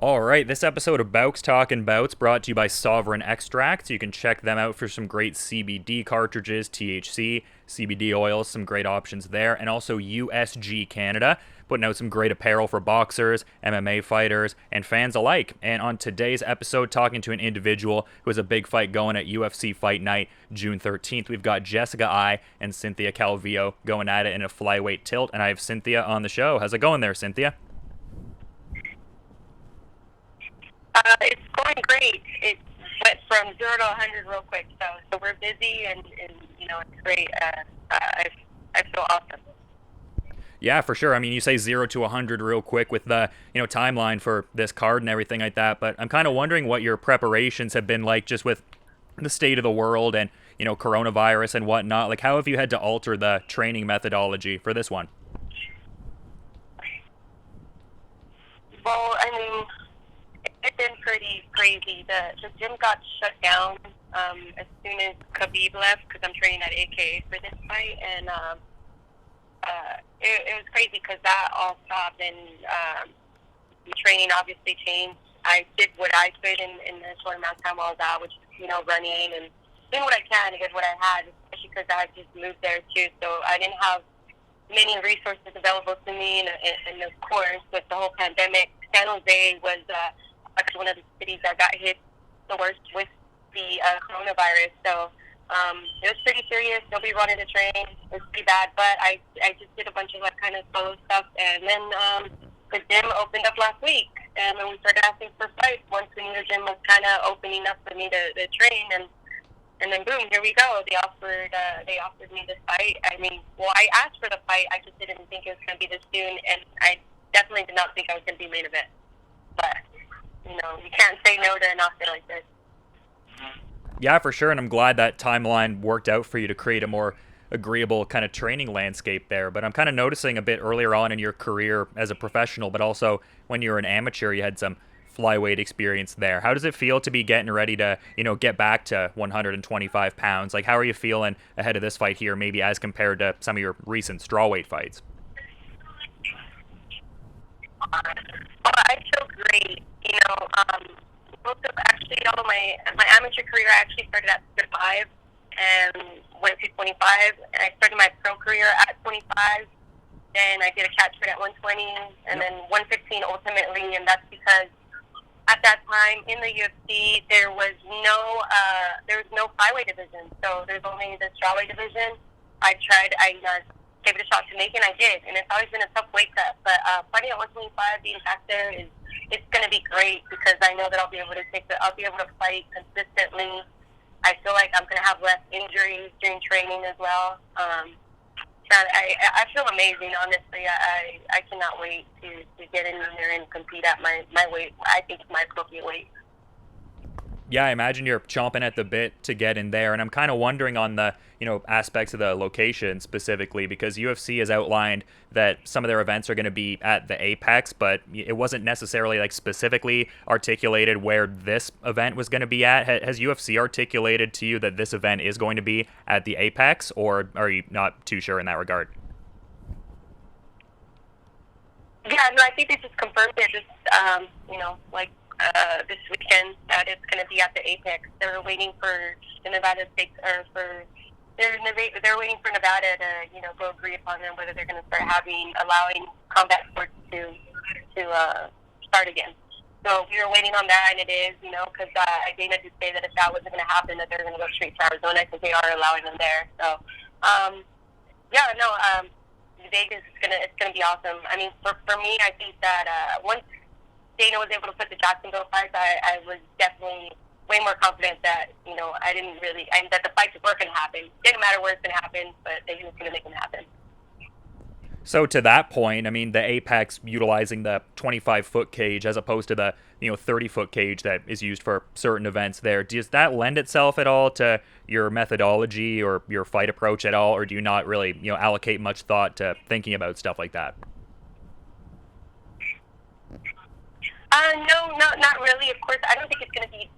All right, this episode of Bouts Talking Bouts brought to you by Sovereign Extracts. You can check them out for some great CBD cartridges, THC, CBD oils, some great options there, and also USG Canada, putting out some great apparel for boxers, MMA fighters, and fans alike. And on today's episode, talking to an individual who has a big fight going at UFC Fight Night, June 13th. We've got Jessica I and Cynthia Calvillo going at it in a flyweight tilt, and I have Cynthia on the show. How's it going there, Cynthia? It's going great. It went from 0 to 100 real quick. So we're busy, and it's great. I feel awesome. Yeah, for sure. I mean, you say 0 to 100 real quick with the timeline for this card and everything like that. But I'm kind of wondering what your preparations have been like, just with the state of the world and coronavirus and whatnot. Like, how have you had to alter the training methodology for this one? Well, I mean, it's been pretty crazy. The gym got shut down as soon as Khabib left because I'm training at AKA for this fight, and it was crazy because that all stopped, and the training obviously changed. I did what I could in the short amount of time I was out, which is running and doing what I can to get what I had, especially because I just moved there too, so I didn't have many resources available to me, and of course, with the whole pandemic, San Jose was actually one of the cities that got hit the worst with the coronavirus. So it was pretty serious. Nobody wanted to train. It was pretty bad. But I just did a bunch of kind of solo stuff. And then the gym opened up last week. And then we started asking for fights once we knew the gym was kind of opening up for me to train. And then boom, here we go. They offered me this fight. I mean, well, I asked for the fight. I just didn't think it was going to be this soon. And I definitely did not think I was going to be main event. But you can't say no to an offer like this. Yeah, for sure. And I'm glad that timeline worked out for you to create a more agreeable kind of training landscape there. But I'm kind of noticing a bit earlier on in your career as a professional, but also when you were an amateur, you had some flyweight experience there. How does it feel to be getting ready to, get back to 125 pounds? Like, how are you feeling ahead of this fight here, maybe as compared to some of your recent strawweight fights? Well, I feel great. Most of actually all of my amateur career, I actually started at 5 and went to 25. And I started my pro career at 25. Then I did a catch fit at 120, and then 115 ultimately. And that's because at that time in the UFC there was no flyweight division, so there's only the strawweight division. I gave it a shot to make it, and I did. And it's always been a tough weight cut, but fighting at 125, being back there it's going to be great because I know that I'll be able to fight consistently. I feel like I'm going to have less injuries during training as well. I feel amazing, honestly. I cannot wait to get in there and compete at my weight. I think it's my appropriate weight. Yeah, I imagine you're chomping at the bit to get in there. And I'm kind of wondering on the, aspects of the location specifically, because UFC has outlined that some of their events are going to be at the Apex, but it wasn't necessarily specifically articulated where this event was going to be at. Has UFC articulated to you that this event is going to be at the Apex, or are you not too sure in that regard? Yeah, no, I think they just confirmed it this weekend that it's going to be at the Apex. They're waiting for the Nevada State, or for they're waiting for Nevada to go agree upon them whether they're going to start allowing combat sports to start again. So we were waiting on that, and it is because Dana did say that if that wasn't going to happen, that they're going to go straight to Arizona because they are allowing them there. So Vegas is it's gonna be awesome. I mean, for me, I think that once Dana was able to put the Jacksonville fights, I was definitely way more confident that that the fights were gonna happen. Didn't matter where it's gonna happen, but they was gonna make them happen. So to that point, I mean, the Apex utilizing the 25-foot cage as opposed to the 30-foot cage that is used for certain events there. Does that lend itself at all to your methodology or your fight approach at all, or do you not really allocate much thought to thinking about stuff like that? No, not really. Of course, I don't think it's going to be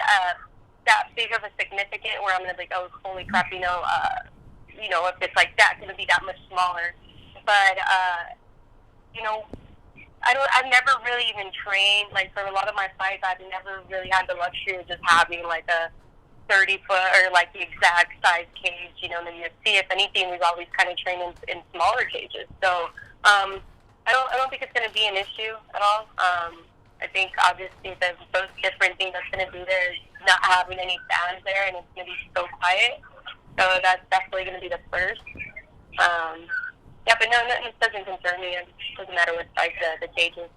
that big of a significant where I'm going to be like, oh, holy crap, if it's like that, going to be that much smaller. But, I've never really even trained. Like for a lot of my fights, I've never really had the luxury of just having like a 30 foot or like the exact size cage. In the UFC, if anything, we've always kind of trained in smaller cages. So I don't think it's going to be an issue at all. I think obviously the most different thing that's going to be there is not having any fans there, and it's going to be so quiet. So that's definitely going to be the first. Yeah, but no, it doesn't concern me. It doesn't matter what size the cage is.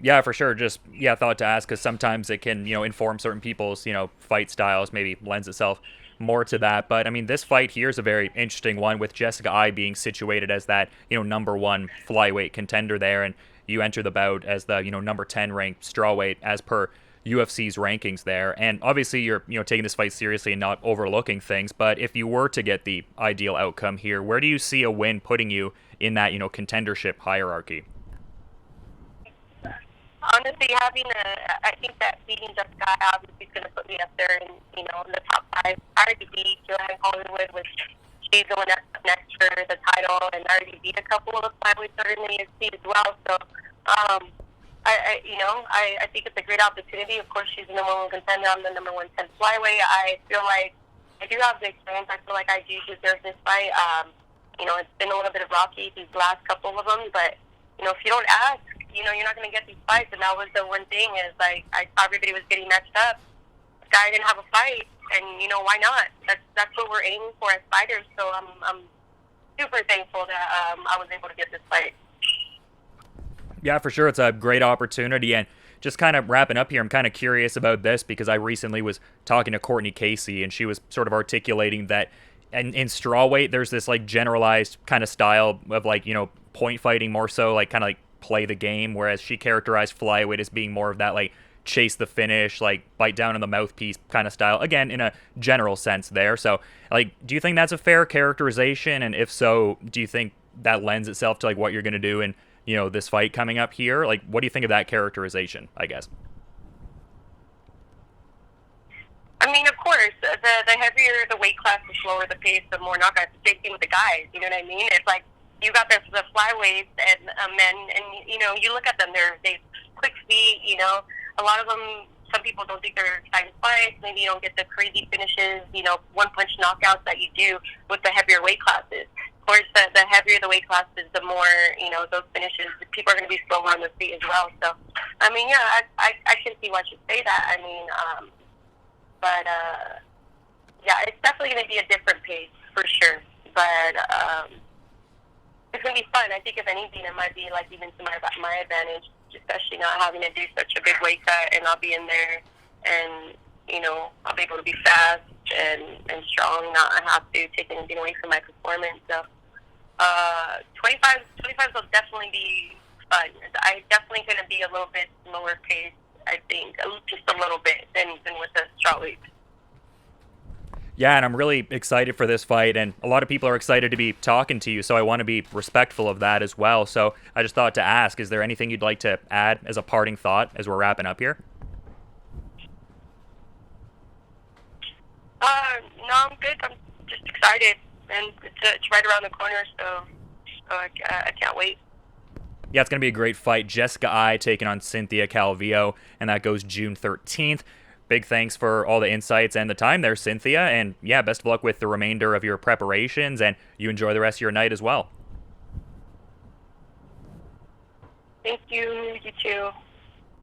Yeah, for sure. Just thought to ask because sometimes it can inform certain people's fight styles. Maybe lends itself more to that. But I mean, this fight here is a very interesting one with Jessica Eye being situated as that number one flyweight contender there, and you enter the bout as the number 10 ranked strawweight as per UFC's rankings there. And obviously you're taking this fight seriously and not overlooking things. But if you were to get the ideal outcome here, where do you see a win putting you in that contendership hierarchy? Honestly, I think that beating Jessica obviously is going to put me up there in the top five. I already beat Joanne Hollywood, which she's going up next for the title, and I already beat a couple of the flyweights that are in the UFC as well. So, I think it's a great opportunity. Of course, she's the number one contender. I'm the number 110 flyweight. I feel like I do have the experience. I feel like I do deserve this fight. It's been a little bit of rocky these last couple of them, but if you don't ask, you're not going to get these fights. And that was the one thing is like I saw everybody was getting matched up. The guy didn't have a fight, and why not? That's what we're aiming for as fighters. So I'm super thankful that I was able to get this fight. Yeah, for sure. It's a great opportunity. And just kind of wrapping up here, I'm kind of curious about this because I recently was talking to Courtney Casey, and she was sort of articulating that in strawweight, there's this like generalized kind of style of like, point fighting more so, like kind of like play the game, whereas she characterized flyweight as being more of that like chase the finish, like bite down on the mouthpiece kind of style, again in a general sense there. So like, do you think that's a fair characterization, and if so, do you think that lends itself to like what you're going to do in this fight coming up here? Like, what do you think of that characterization, I guess? I mean, of course, the heavier the weight class, the slower the pace, the more knockouts. Same thing with the guys. You know what I mean? It's like you got the flyweights and men, and you look at them. They quick feet. A lot of them. Some people don't think they're exciting fights. Maybe you don't get the crazy finishes. One punch knockouts that you do with the heavier weight classes. Of course, the heavier the weight classes, the more those finishes. People are going to be slower on the feet as well. So, I mean, yeah, I can see why you say that. I mean. But, yeah, it's definitely going to be a different pace, for sure. But it's going to be fun. I think, if anything, it might be, like, even to my advantage, especially not having to do such a big weight cut and not be in there. And, I'll be able to be fast and strong, not have to take anything away from my performance. So 25 will definitely be fun. I definitely going to be a little bit lower pace. I think just a little bit than with the strawweight. Yeah, and I'm really excited for this fight, and a lot of people are excited to be talking to you, so I want to be respectful of that as well. So I just thought to ask, is there anything you'd like to add as a parting thought as we're wrapping up here? No, I'm good. I'm just excited, and it's right around the corner, so I can't wait. Yeah, it's going to be a great fight. Jessica Eye taking on Cynthia Calvillo, and that goes June 13th. Big thanks for all the insights and the time there, Cynthia. And yeah, best of luck with the remainder of your preparations, and you enjoy the rest of your night as well. Thank you. You too.